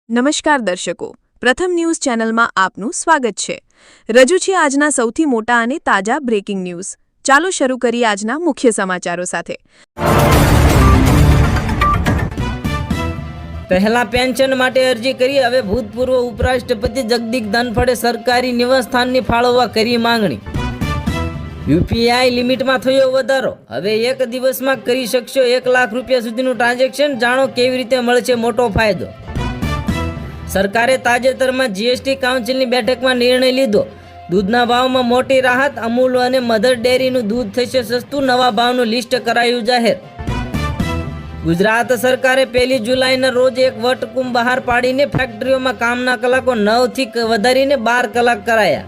નમસ્કાર દર્શકો, પ્રથમ ન્યૂઝ ચેનલમાં આપનું સ્વાગત છે। રજૂ છે આજના સૌથી મોટા અને તાજા બ્રેકિંગ ન્યૂઝ। ચાલો શરૂ કરીએ આજના મુખ્ય સમાચારો સાથે। પહેલા પેન્શન માટે અરજી કરી, હવે ભૂતપૂર્વ ઉપરાષ્ટ્રપતિ જગદીપ ધનખડે સરકારી નિવાસસ્થાનની ફાળવવા કરી માંગણી। યુપીઆઈ લિમિટમાં થયો વધારો, હવે એક દિવસમાં કરી શકશો 1 લાખ રૂપિયા સુધીનું ટ્રાન્ઝેક્શન। જાણો કેવી રીતે મળશે મોટો ફાયદો। સરકારે તાજેતરમાં જીએસટી કાઉન્સિલની બેઠકમાં નિર્ણય લીધો, દૂધના ભાવમાં મોટી રાહત। અમૂલ અને મધર ડેરીનું દૂધ થશે સસ્તું, નવા ભાવનું લિસ્ટ કરાયું જાહેર। ગુજરાત સરકારે 1 જુલાઈના રોજ એક વટહુકમ બહાર પાડીને ફેક્ટરીઓમાં કામના કલાકો 9થી વધારીને 12 કલાક કરાયા।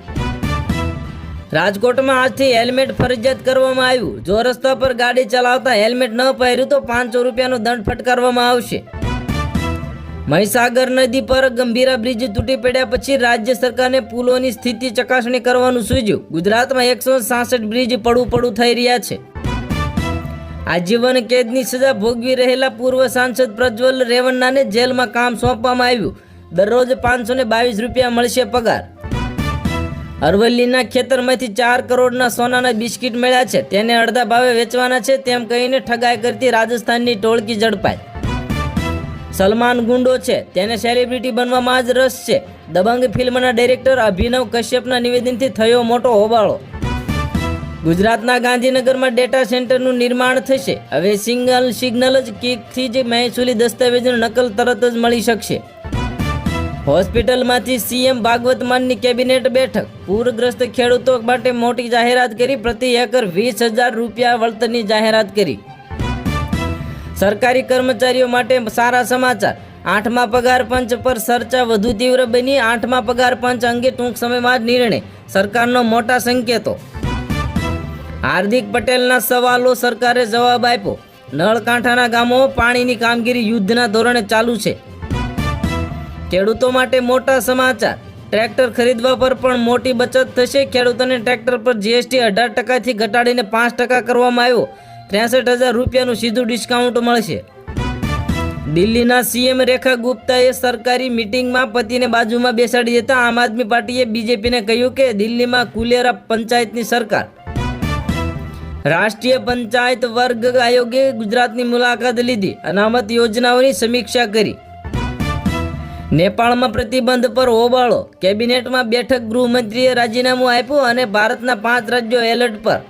રાજકોટમાં આજથી હેલ્મેટ ફરજિયાત કરવામાં આવ્યું। જો રસ્તા પર ગાડી ચલાવતા હેલ્મેટ ન પહેર્યું તો 500 રૂપિયાનો દંડ ફટકારવામાં આવશે। મહીસાગર નદી પર ગંભીરા બ્રિજ તૂટી પડ્યા પછી રાજ્ય સરકારને પુલોની સ્થિતિ ચકાસણી કરવાનું સૂચ્યું। ગુજરાતમાં 166 બ્રિજ પડું થઈ રહ્યા છે। આજીવન કેદની સજા ભોગવી રહેલા પૂર્વ સાંસદ પ્રજ્વલ રેવન્નાને જેલમાં કામ સોંપવામાં આવ્યું। દરરોજ 522 રૂપિયા મળશે પગાર। અરવલ્લીના ખેતરમાંથી 4 કરોડના સોનાના બિસ્કિટ મળ્યા છે, તેને અડધા ભાવે વેચવાના છે તેમ કહીને ઠગાઈ કરતી રાજસ્થાનની ટોળકી ઝડપાઈ। સલમાન ગુંડો છે, તેને સેલિબ્રિટી બનવામાં જ રસ છે। દબંગ ફિલ્મના ડાયરેક્ટર અભિનવ કશ્યપના નિવેદનથી થયો મોટો હોબાળો। ગુજરાતના ગાંધીનગરમાં ડેટા સેન્ટરનું નિર્માણ થશે, હવે સિગ્નલ જ કિકથી જ મહેસૂલી દસ્તાવેજની નકલ તરત જ મળી શકશે। હોસ્પિટલમાંથી સીએમ ભાગવત માનની કેબિનેટ બેઠક, પૂરગ્રસ્ત ખેડૂતો માટે મોટી જાહેરાત કરી, પ્રતિ એકર 20,000 રૂપિયા વળતરની જાહેરાત કરી। સરકારી કર્મચારીઓ માટે સારા સમાચાર, 8મા પગાર પંચ પર ચર્ચા વધુ તીવ્ર બની। 8મા પગાર પંચ અંગે ટૂંક સમયમાં જ નિર્ણય, સરકારનો મોટા સંકેતો। હાર્દિક પટેલના સવાલો સરકારે જવાબ આપ્યો, નળકાંઠાના ગામોમાં પાણીની કામગીરી યુદ્ધના ધોરણે ચાલુ છે। ખેડૂતો માટે મોટા સમાચાર, ટ્રેક્ટર ખરીદવા પર પણ મોટી બચત થશે। ખેડૂતોને ટ્રેક્ટર પર જીએસટી 18%થી ઘટાડીને 5% કરવામાં આવ્યો। 63,000 રૂપિયાનું સીધું ડિસ્કાઉન્ટ મળશે। દિલ્હીના સીએમ રેખા ગુપ્તાએ સરકારી મિટિંગમાં પતિને બાજુમાં બેસાડી દેતા આમ આદમી પાર્ટીએ બીજેપીને કહ્યું કે દિલ્હીમાં કુલેરા પંચાયતની સરકાર। રાષ્ટ્રીય પંચાયત વર્ગ આયોગે ગુજરાતની મુલાકાત લીધી, અનામત યોજનાઓની સમીક્ષા કરી। નેપાળમાં પ્રતિબંધ પર હોબાળો, કેબિનેટમાં બેઠક, ગૃહમંત્રીએ રાજીનામું આપ્યું અને ભારતના 5 રાજ્યો એલર્ટ પર।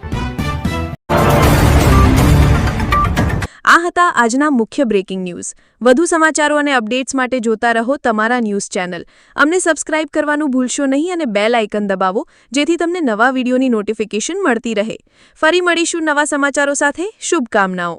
આ હતા આજના મુખ્ય બ્રેકિંગ ન્યૂઝ। વધુ સમાચારો અને અપડેટ્સ માટે જોતા રહો તમારા ન્યૂઝ ચેનલ। અમને સબસ્ક્રાઇબ કરવાનું ભૂલશો નહીં અને બેલ આઇકન દબાવો, જેથી તમને નવા વિડીયોની નોટિફિકેશન મળતી રહે। ફરી મળીશું નવા સમાચારો સાથે। શુભકામનાઓ।